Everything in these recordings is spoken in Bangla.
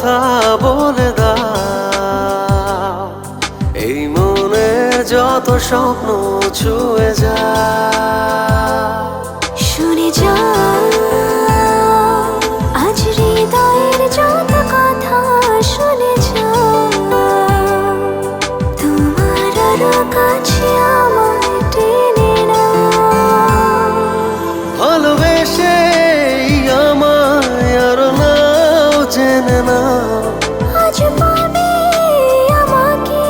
কথা বলে দাও, এই মনের যত স্বপ্ন ছুঁয়ে যায়। শুনে যাও আজ হৃদয়ের যত কথা, শুনে যাও তোমার আরো কাছে আমায় টেনে নাও। ভালোবেসে আমায় আরো নাও জেনে নাও, আজ পাবে আমাকে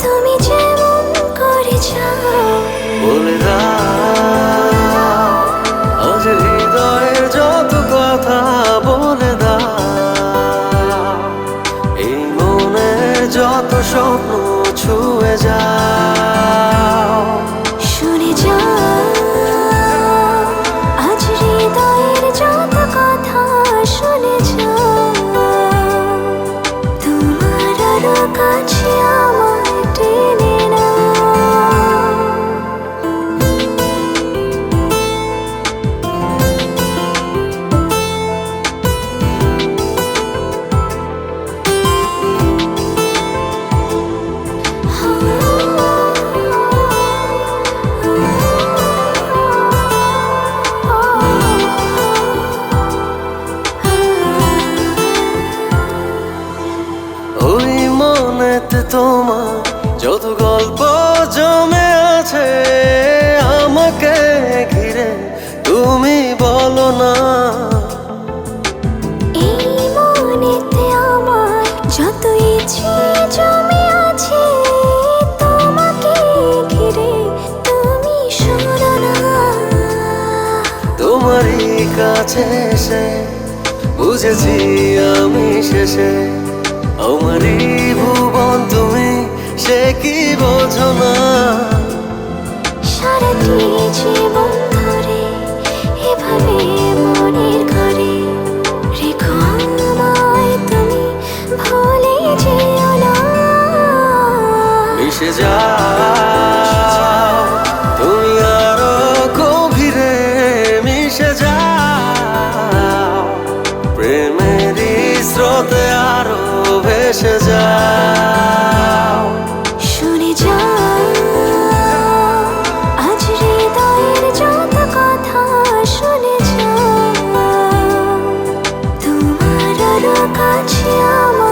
তুমি যেমন করে চাও। বলে দাও আজ হৃদয়ের যত কথা বলে দাও, এই মনের যত স্বপ্ন ছুঁয়ে যাও। শুনে যাও আজ হৃদয়ের যত কথা, শুনে যাও তোমার আরো কাছে আমায় টেনে নাও। ওই মনেতে তোমার যত গল্প জমে আছে আমাকে ঘিরে, তুমি বলো না। এই মনেতে আমার যত ইচ্ছে জমে আছে তোমাকে ঘিরে, তুমি শোনো না। তোমারই কাছে এসে বুঝেছি আমি শেষে, আমারই ভুবন তুমি, সে কি বোঝো না। সারাটি জীবন ধরে এভাবে মনের ঘরে রেখো আমায় তুমি, ভুলে যেও না। মিশে যাও তুমি আরো গভীরে, মিশে যাও প্রেমেরই স্রোতে আরো ভেসে যাও। শুনে যাও আজ হৃদয়ের যত কথা, শুনে যাও তোমার আরো কাছে আমার